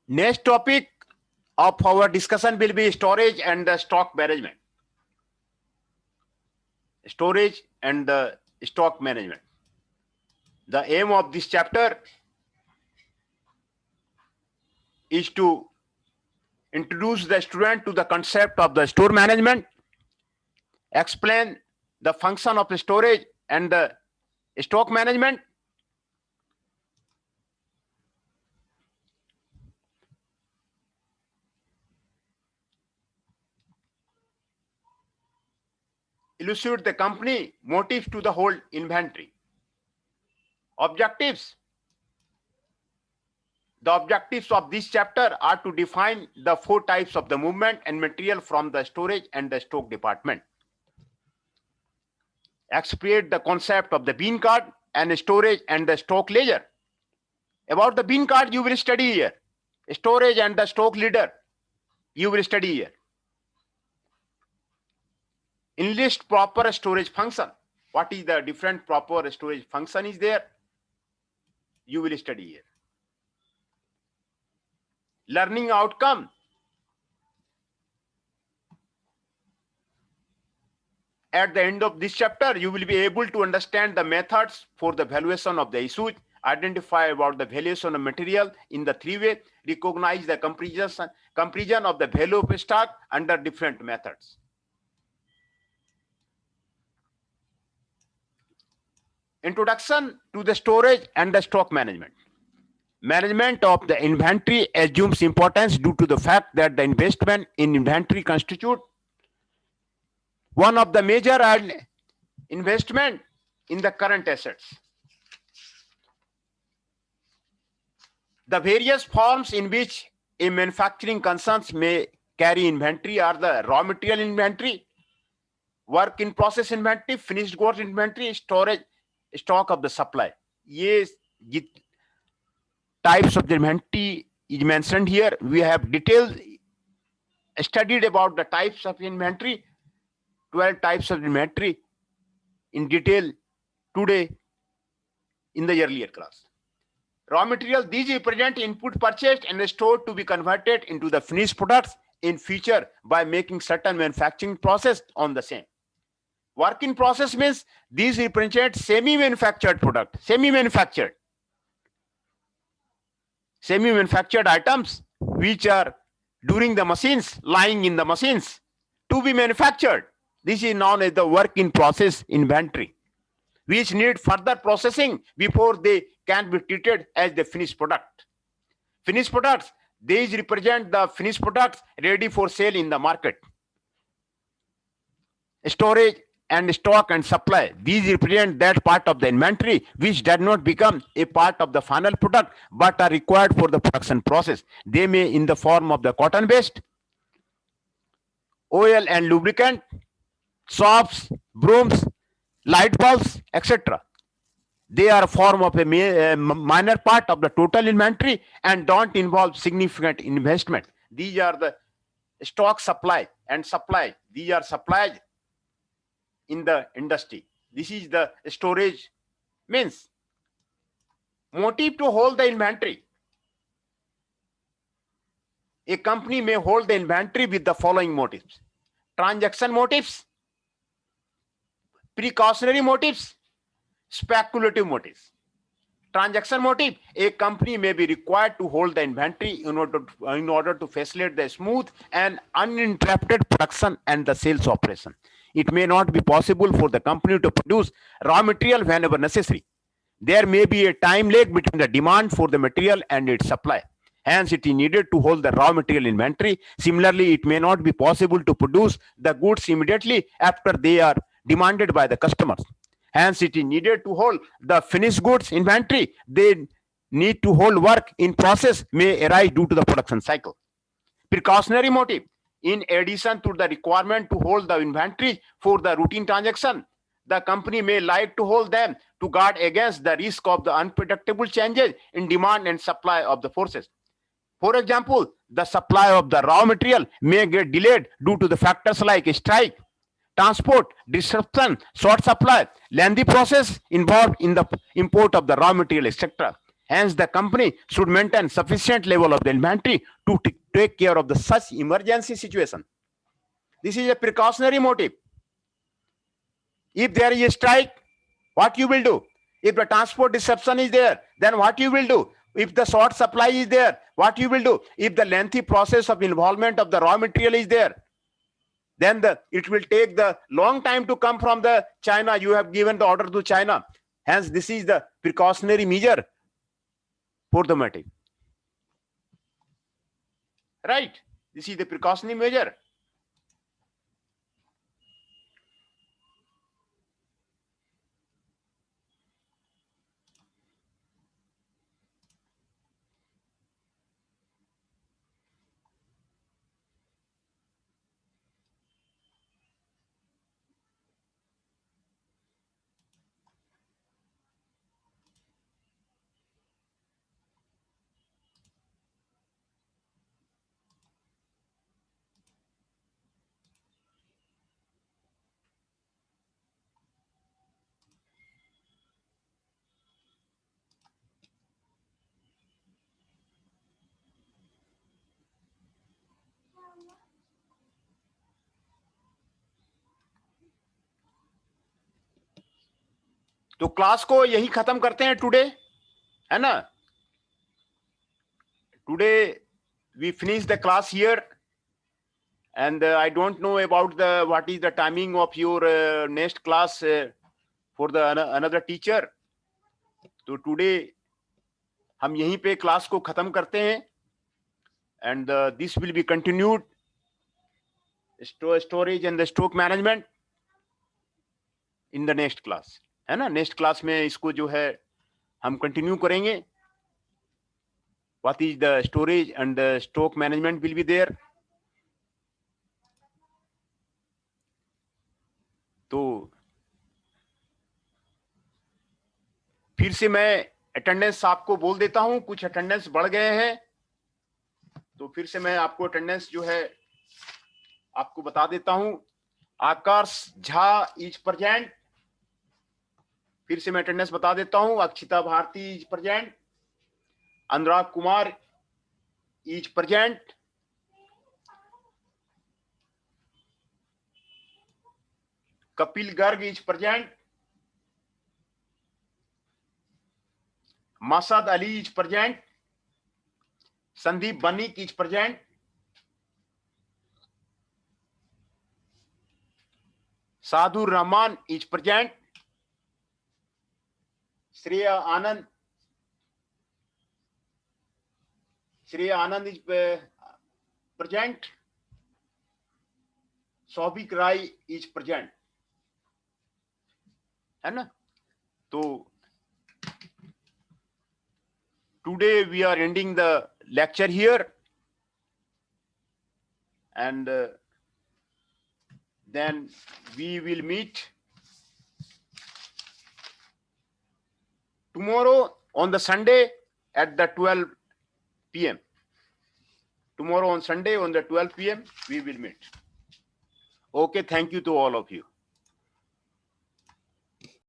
Next topic of our discussion will be storage and the stock management. Storage and the stock management. The aim of this chapter is to introduce the student to the concept of the store management, explain the function of the storage and the stock management, illustrate the company motives to the whole inventory. Objectives. The objectives of this chapter are to define the 4 types of the movement and material from the storage and the stock department. Explain the concept of the bean card and storage and the stock ledger. About the bean card, you will study here. Storage and the stock ledger, you will study here. Enlist proper storage function. What is the different proper storage function is there? You will study here. Learning outcome. At the end of this chapter, you will be able to understand the methods for the valuation of the issues, identify about the valuation of material in the 3 ways, recognize the comparison of the value of stock under different methods. Introduction to the storage and the stock management. Management of the inventory assumes importance due to the fact that the investment in inventory constitute one of the major investment in the current assets. The various forms in which a manufacturing concerns may carry inventory are the raw material inventory, work in process inventory, finished goods inventory, storage, stock of the supply. Yes, types of the inventory is mentioned here. We have detailed studied about the types of inventory, 12 types of inventory in detail today in the earlier class. Raw material, these represent input purchased and stored to be converted into the finished products in future by making certain manufacturing process on the same. Work in process means these represent semi-manufactured product, semi-manufactured items which are during the machines, lying in the machines to be manufactured. This is known as the work in process inventory, which need further processing before they can be treated as the finished product. Finished products, these represent the finished products ready for sale in the market. Storage and stock and supply, these represent that part of the inventory which does not become a part of the final product but are required for the production process. They may in the form of the cotton waste, oil and lubricant, soaps, brooms, light bulbs, etc. They are a form of a minor part of the total inventory and don't involve significant investment. These are the stock, supply and supply. These are supplies in the industry. This is the storage means. Motive to hold the inventory. A company may hold the inventory with the following motives: transaction motives, precautionary motives, speculative motives. Transaction motive, a company may be required to hold the inventory in order to facilitate the smooth and uninterrupted production and the sales operation. It may not be possible for the company to produce raw material whenever necessary. There may be a time lag between the demand for the material and its supply. Hence, it is needed to hold the raw material inventory. Similarly, it may not be possible to produce the goods immediately after they are demanded by the customers. Hence, it is needed to hold the finished goods inventory. They need to hold work in process may arise due to the production cycle. Precautionary motive. In addition to the requirement to hold the inventory for the routine transaction, the company may like to hold them to guard against the risk of the unpredictable changes in demand and supply of the forces. For example, the supply of the raw material may get delayed due to the factors like strike, transport, disruption, short supply, lengthy process involved in the import of the raw material, etc. Hence, the company should maintain sufficient level of the inventory to take care of the such emergency situation. This is a precautionary motive. If there is a strike, what you will do? If the transport disruption is there, then what you will do? If the short supply is there, what you will do? If the lengthy process of involvement of the raw material is there, then it will take the long time to come from the China. You have given the order to China. Hence, this is the precautionary measure for the motive. Right? This is the precautionary measure. तो class को यही खत्म करते हैं today, है ना? Today we finish the class here, and I don't know about what is the timing of your next class for the another teacher. तो today हम यहीं पे क्लास को खत्म करते हैं, and this will be continued, storage and the stock management in the next class, है ना? नेक्स्ट क्लास में इसको जो है हम कंटिन्यू करेंगे. What is the storage and the stock management will be there. तो फिर से मैं अटेंडेंस आपको बोल देता हूं, कुछ अटेंडेंस बढ़ गए हैं, तो फिर से मैं आपको अटेंडेंस जो है आपको बता देता हूं. Akash Jha is present. फिर से मैं अटेंडेंस बता देता हूं. Akshita Bharti is present. Anurag Kumar is present. Kapil Garg is present. Masad Ali is present. Sandeep Banik is present. Sadhu Rahman is present. Shreya Anand is present. Saubhik Roy is present, है ना? तो today we are ending the lecture here, and then we will meet tomorrow on the Sunday at the 12 p.m. Tomorrow on Sunday on the 12 p.m. we will meet. Okay, thank you to all of you.